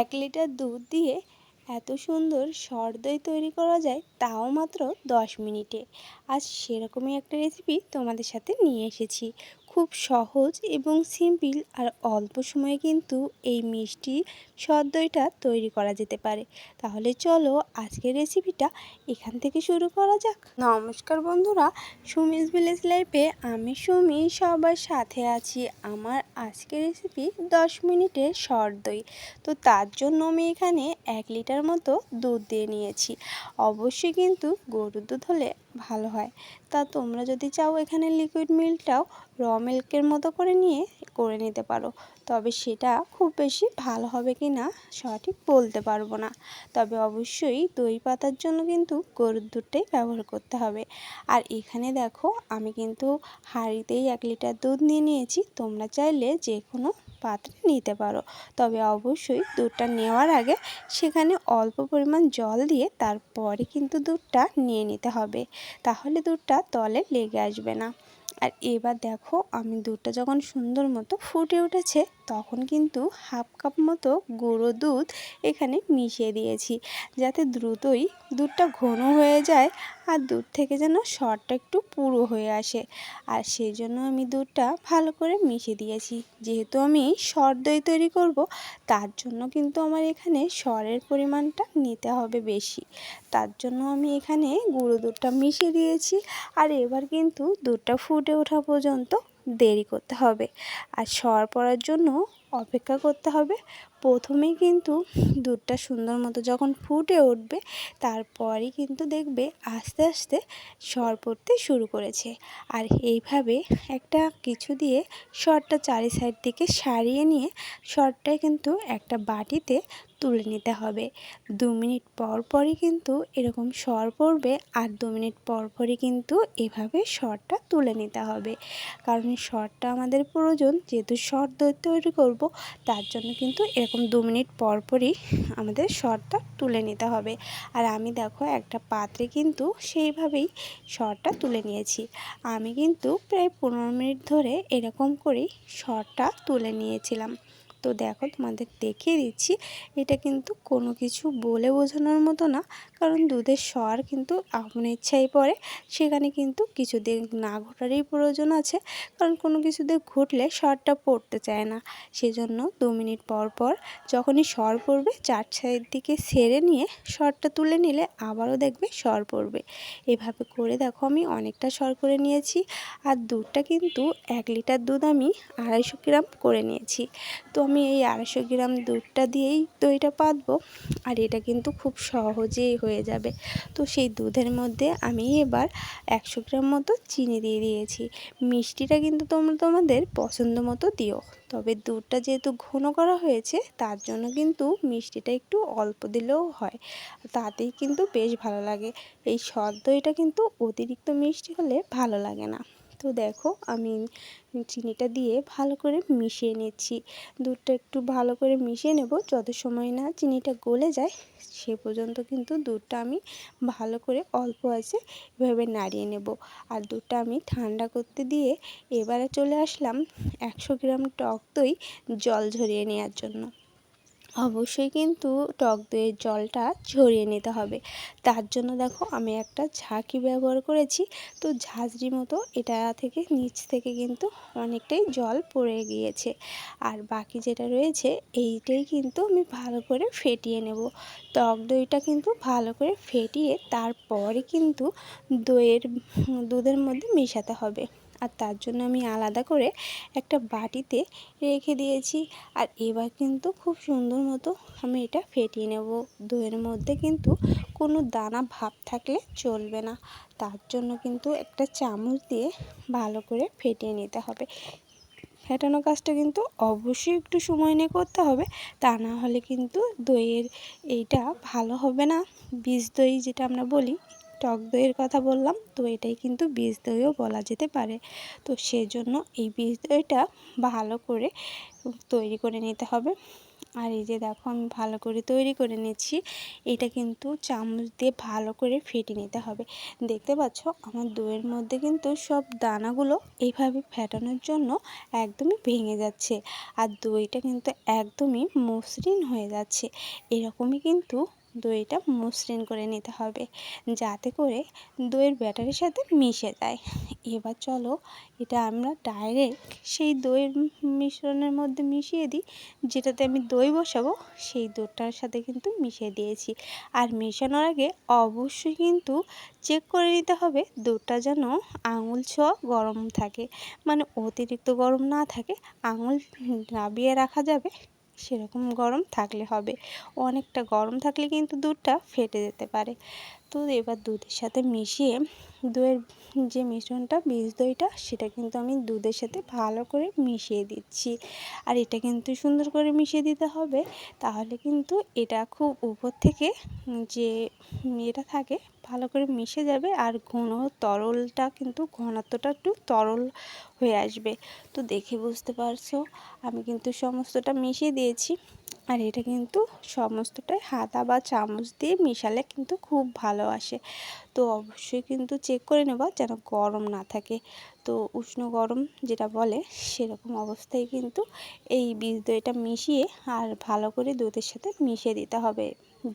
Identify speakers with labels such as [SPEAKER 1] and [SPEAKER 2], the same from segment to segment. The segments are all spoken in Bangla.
[SPEAKER 1] 1 লিটার দুধ দিয়ে এত সুন্দর সর দই তৈরি করা যায়, তাও মাত্র 10 মিনিটে। আজ সেরকমই একটা রেসিপি তোমাদের সাথে নিয়ে এসেছি। খুব সহজ এবং সিম্পল আর অল্প সময়ে কিন্তু এই মিষ্টি সর দইটা তৈরি করা যেতে পারে। তাহলে চলো আজকের রেসিপিটা এখান থেকে শুরু করা যাক। নমস্কার বন্ধুরা, সুমিস ভিলেজ লাইফে আমি সুমি সবার সাথে আছি। আমার আজকের রেসিপি 10 মিনিটের সর দই। তো তার জন্য আমি এখানে 1 লিটার মতো দুধ দিয়ে নিয়েছি। অবশ্যই কিন্তু গরুর দুধ হলে ভালো হয়। তা তোমরা যদি চাও এখানে লিকুইড মিল্কটাও র মিল্কের মতো করে নিতে পারো। তবে সেটা খুব বেশি ভালো হবে কি না সঠিক বলতে পারবো না। তবে অবশ্যই দই পাতার জন্য কিন্তু গরুর দুধটাই ব্যবহার করতে হবে। আর এখানে দেখো আমি কিন্তু হাঁড়িতেই 1 লিটার দুধ নিয়ে নিয়েছি। তোমরা চাইলে যে কোনো পাত্রে নিতে পারো। তবে অবশ্যই দুধটা নেওয়ার আগে সেখানে অল্প পরিমাণ জল দিয়ে তারপরে কিন্তু দুধটা নিয়ে নিতে হবে, তাহলে দুধটা তলে লেগে আসবে না। আর এবার দেখো আমি দুধটা যখন সুন্দর মতো ফুটে উঠেছে তখন কিন্তু হাফ কাপ মতো গুঁড়ো দুধ এখানে মিশিয়ে দিয়েছি, যাতে দ্রুতই দুধটা ঘন হয়ে যায় আর দুধ থেকে যেন সরটা একটু পুরো হয়ে আসে। আর সেই জন্য আমি দুধটা ভালো করে মিশিয়ে দিয়েছি। যেহেতু আমি সর দই তৈরি করব, তার জন্য কিন্তু আমার এখানে সরের পরিমাণটা নিতে হবে বেশি। তার জন্য আমি এখানে গুঁড়ো দুধটা মিশিয়ে দিয়েছি। আর এবার কিন্তু দুধটা ফুটে ওঠা পর্যন্ত দেরি করতে হবে আর সর পড়ার জন্য অপেক্ষা করতে হবে। প্রথমেই কিন্তু দুধটা সুন্দর মতো যখন ফুটে উঠবে তারপরই কিন্তু দেখবে আস্তে আস্তে সর পড়তে শুরু করেছে। আর এইভাবে একটা কিছু দিয়ে সরটা চারি সাইড থেকে সারিয়ে নিয়ে সরটাই কিন্তু একটা বাটিতে তুলে নিতে হবে। 2 মিনিট পর পরই কিন্তু এরকম সর পড়বে আর 2 মিনিট পর পরই কিন্তু এভাবে সরটা তুলে নিতে হবে। কারণ সরটা আমাদের প্রয়োজন, যেহেতু সর দই তৈরি করব, তার জন্য কিন্তু এরকম 2 মিনিট পর পরই আমাদের সরটা তুলে নিতে হবে। আর আমি দেখো একটা পাত্রে কিন্তু সেইভাবেই সরটা তুলে নিয়েছি। আমি কিন্তু প্রায় 15 মিনিট ধরে এরকম করেই সরটা তুলে নিয়েছিলাম। তো দেখো তোমাদের দেখিয়ে দিচ্ছি, এটা কিন্তু কোনো কিছু বলে বোঝানোর মতো না, কারণ দুধের সর কিন্তু আপন ইচ্ছাই পড়ে। সেখানে কিন্তু কিছুদিন না ঘটারই প্রয়োজন আছে, কারণ কোনো কিছুতে ঘটলে সরটা পড়তে চায় না। সেজন্য 2 মিনিট পর পর যখনই সর পড়বে চার সাইড দিকে সেরে নিয়ে সরটা তুলে নিলে আবারও দেখবে সর পড়বে। এভাবে করে দেখো আমি অনেকটা সর করে নিয়েছি। আর দুধটা কিন্তু 1 লিটার দুধ আমি 250 গ্রাম করে নিয়েছি। তো আমি এই 250 গ্রাম দুধটা দিয়েই দইটা পাতবো। আর এটা কিন্তু খুব সহজেই হয়ে যাবে। তো সেই দুধের মধ্যে আমি এবার 100 গ্রাম মতো চিনি দিয়ে দিয়েছি। মিষ্টিটা কিন্তু তোমরা তোমাদের পছন্দ মতো দিও। তবে দুধটা যেহেতু ঘন করা হয়েছে তার জন্য কিন্তু মিষ্টিটা একটু অল্প দিলেও হয়, তাতেই কিন্তু বেশ ভালো লাগে। এই সর দইটা কিন্তু অতিরিক্ত মিষ্টি হলে ভালো লাগে না। তো দেখো আমি চিনিটা দিয়ে ভালো করে মিশিয়ে নিচ্ছি। দুধটা একটু ভালো করে মিশিয়ে নেব, যত সময় না চিনিটা গলে যায় সে পর্যন্ত কিন্তু দুধটা আমি ভালো করে অল্প আছে এভাবে নাড়িয়ে নেব। আর দুধটা আমি ঠান্ডা করতে দিয়ে এবারে চলে আসলাম 100 গ্রাম টক দই জল ঝরিয়ে নেওয়ার জন্য। অবশ্যই কিন্তু টক দইয়ের জলটা ঝরিয়ে নিতে হবে। তার জন্য দেখো আমি একটা ঝাঁকি ব্যবহার করেছি। তো ঝাঁঝরি মতো এটা থেকে নিচ থেকে কিন্তু অনেকটাই জল পড়ে গিয়েছে। আর বাকি যেটা রয়েছে এইটাই কিন্তু আমি ভালো করে ফেটিয়ে নেব। টক দইটা কিন্তু ভালো করে ফেটিয়ে তারপরে কিন্তু দুধের মধ্যে মেশাতে হবে। আর তার জন্য আমি আলাদা করে একটা বাটিতে রেখে দিয়েছি। আর এবার কিন্তু খুব সুন্দর মতো আমি এটা ফেটিয়ে নেব। দইয়ের মধ্যে কিন্তু কোনো দানা ভাব থাকলে চলবে না। তার জন্য কিন্তু একটা চামচ দিয়ে ভালো করে ফেটিয়ে নিতে হবে। ফেটানো কাজটা কিন্তু অবশ্যই একটু সময় নিয়ে করতে হবে, তা না হলে কিন্তু দইয়ের এইটা ভালো হবে না। বীজ দই যেটা আমরা বলি, টক দইয়ের কথা বললাম, তো এটাই কিন্তু বীজ দইও বলা যেতে পারে। তো সেজন্য এই বীজ দইটা ভালো করে তৈরি করে নিতে হবে। আর এই যে দেখো আমি ভালো করে তৈরি করে নিচ্ছি। এটা কিন্তু চামচ দিয়ে ভালো করে ফেটে নিতে হবে। দেখতে পাচ্ছ আমার দইয়ের মধ্যে কিন্তু সব দানাগুলো এইভাবে ফেটানোর জন্য একদমই ভেঙে যাচ্ছে, আর দইটা কিন্তু একদমই মসৃণ হয়ে যাচ্ছে। এরকমই কিন্তু দইটা মসৃণ করে নিতে হবে, যাতে করে দইয়ের ব্যাটারের সাথে মিশে যায়। এবার চলো এটা আমরা ডাইরেক্ট সেই দইয়ের মিশ্রণের মধ্যে মিশিয়ে দিই। যেটাতে আমি দই বসাবো সেই দুধটার সাথে কিন্তু মিশিয়ে দিয়েছি। আর মেশানোর আগে অবশ্যই কিন্তু চেক করে নিতে হবে দুধটা যেন আঙুল ছোঁয়া গরম থাকে, মানে অতিরিক্ত গরম না থাকে, আঙুল নাবিয়ে রাখা যাবে সেরকম গরম থাকলে হবে। অনেকটা গরম থাকলে কিন্তু দুধটা ফেটে যেতে পারে। তো এবার দুধের সাথে মিশিয়ে দইয়ের যে মিশ্রণটা বীজ দইটা সেটা কিন্তু আমি দুধের সাথে ভালো করে মিশিয়ে দিচ্ছি। আর এটা কিন্তু সুন্দর করে মিশিয়ে দিতে হবে, তাহলে কিন্তু এটা খুব উপর থেকে যে এটা থাকে ভালো করে মিশে যাবে, আর তরলটা কিন্তু ঘনত্বটা একটু তরল হয়ে আসবে। তো দেখে বুঝতে পারছো আমি কিন্তু সমস্তটা মিশিয়ে দিয়েছি। আর এটা কিন্তু সমস্তটাই হাতা বা চামচ দিয়ে মিশালে কিন্তু খুব ভালো আসে। তো অবশ্যই কিন্তু চেক করে নেবা যেন গরম না থাকে। তো উষ্ণ গরম যেটা বলে সেরকম অবস্থায় কিন্তু এই বীজ দইটা মিশিয়ে আর ভালো করে দুধের সাথে মিশিয়ে দিতে হবে।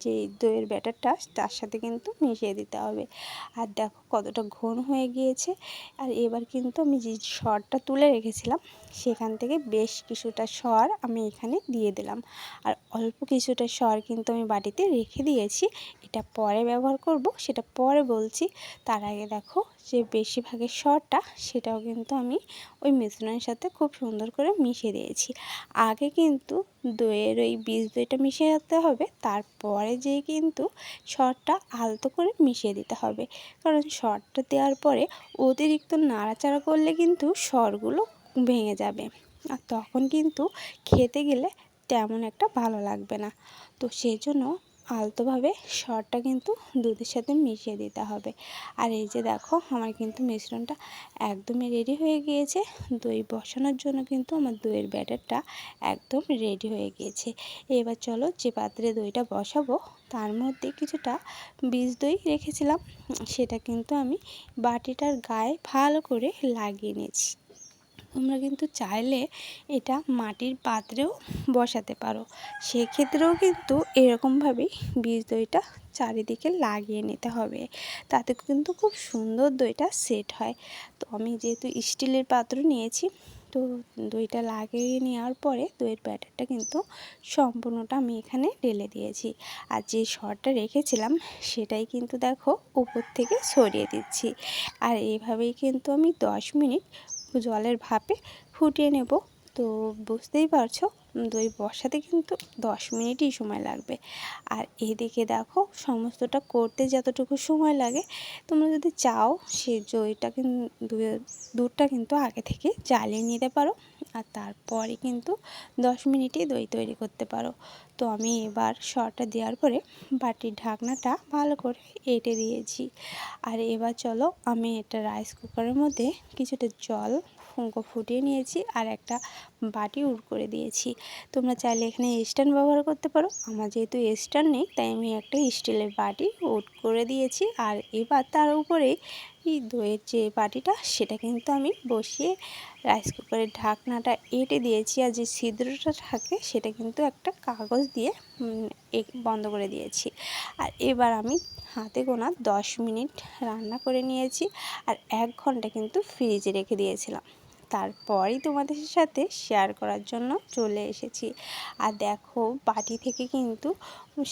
[SPEAKER 1] যে দইয়ের ব্যাটারটা তার সাথে কিন্তু মিশিয়ে দিতে হবে। আর দেখো কতটা ঘন হয়ে গিয়েছে। আর এবার কিন্তু আমি যে সরটা তুলে রেখেছিলাম সেখান থেকে বেশ কিছুটা সর আমি এখানে দিয়ে দিলাম। আর অল্প কিছুটা সর কিন্তু আমি বাটিতে রেখে দিয়েছি, এটা পরে ব্যবহার করব সেটা পরে বলছি। তার আগে দেখো যে বেশিরভাগের সরটা সেটাও কিন্তু আমি ওই মিশ্রণের সাথে খুব সুন্দর করে মিশিয়ে দিয়েছি। আগে কিন্তু দইয়ের ওই বীজ দইটা মিশিয়ে রাখতে হবে, তারপরে যেয়ে কিন্তু সরটা আলতো করে মিশিয়ে দিতে হবে। কারণ সরটা দেওয়ার পরে অতিরিক্ত নাড়াচাড়া করলে কিন্তু সরগুলো ভেঙে যাবে, আর তখন কিন্তু খেতে গেলে তেমন একটা ভালো লাগবে না। তো সেই জন্য আলতোভাবে সরটা কিন্তু দুধের সাথে মিশিয়ে দিতে হবে। আর এই যে দেখো আমার কিন্তু মিশ্রণটা একদমই রেডি হয়ে গিয়েছে। দই বসানোর জন্য কিন্তু আমার দইয়ের ব্যাটারটা একদম রেডি হয়ে গিয়েছে। এবার চলো যে পাত্রে দইটা বসাবো তার মধ্যে কিছুটা বীজ দই রেখেছিলাম সেটা কিন্তু আমি বাটিটার গায়ে ভালো করে লাগিয়ে নিয়েছি। তোমরা কিন্তু চাইলে এটা মাটির পাত্রেও বসাতে পারো, সেক্ষেত্রেও কিন্তু এরকমভাবেই বীজ দইটা চারিদিকে লাগিয়ে নিতে হবে, তাতে কিন্তু খুব সুন্দর দইটা সেট হয়। তো আমি যেহেতু স্টিলের পাত্র নিয়েছি, তো দইটা লাগিয়ে নেওয়ার পরে দইয়ের ব্যাটারটা কিন্তু সম্পূর্ণটা আমি এখানে ঢেলে দিয়েছি। আর যে সরটা রেখেছিলাম সেটাই কিন্তু দেখো উপর থেকে ছড়িয়ে দিচ্ছি। আর এইভাবেই কিন্তু আমি 10 মিনিট জলের ভাপে ফুটিয়ে নেব। তো বুঝতেই পারছো দই বসাতে কিন্তু 10 মিনিটই সময় লাগবে। আর এদিকে দেখো সমস্তটা করতে যতটুকু সময় লাগে, তোমরা যদি চাও সেই দুধটা কিন্তু আগে থেকে জ্বালিয়ে নিতে পারো, আর তারপরে কিন্তু 10 মিনিটেই দই তৈরি করতে পারো। তো আমি এবার সরটা দেওয়ার পরে বাটির ঢাকনাটা ভালো করে এঁটে দিয়েছি। আর এবার চলো আমি একটা রাইস কুকারের মধ্যে কিছুটা জল ফুটিয়ে নিয়েছি আর একটা বাটি উড করে দিয়েছি। তোমরা চাইলে এখানে স্ট্যান্ড ব্যবহার করতে পারো, আমার যেহেতু স্ট্যান্ড নেই তাই আমি একটা স্টিলের বাটি উড করে দিয়েছি। আর এবার তার উপরে এই দইয়ের যে বাটিটা সেটা কিন্তু আমি বসিয়ে রাইস কুকারের ঢাকনাটা এঁটে দিয়েছি, আর যে ছিদ্রটা থাকে সেটা কিন্তু একটা কাগজ দিয়ে বন্ধ করে দিয়েছি। আর এবার আমি হাতে গোনা 10 মিনিট রান্না করে নিয়েছি, আর 1 ঘন্টা কিন্তু ফ্রিজে রেখে দিয়েছিলাম। তারপরেই তোমাদের সাথে শেয়ার করার জন্য চলে এসেছি। আর দেখো বাটি থেকে কিন্তু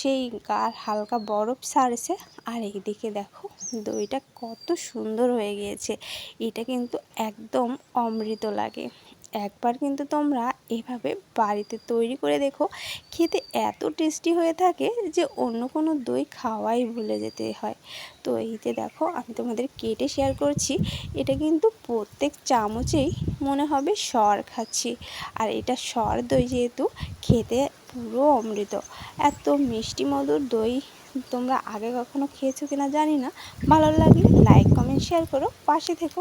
[SPEAKER 1] সেই গাঢ় হালকা বরফ ছাড়ছে, আর এইদিকে দেখো দইটা কত সুন্দর হয়ে গিয়েছে। এটা কিন্তু একদম অমৃত লাগে। একবার কিন্তু তোমরা এভাবে বাড়িতে তৈরি করে দেখো, খেতে এত টেস্টি হয়ে থাকে যে অন্য কোনো দই খাওয়াই ভুলে যেতে হয়। তো এই যে দেখো আমি তোমাদের কেটে শেয়ার করছি, এটা কিন্তু প্রত্যেক চামচেই মনে হবে সর খাচ্ছি। আর এটা সর দই যেহেতু খেতে পুরো অমৃত, এত মিষ্টি মধুর দই তোমরা আগে কখনো খেয়েছো কিনা জানি না। ভালো লাগলে লাইক কমেন্ট শেয়ার করো, পাশে থেকো।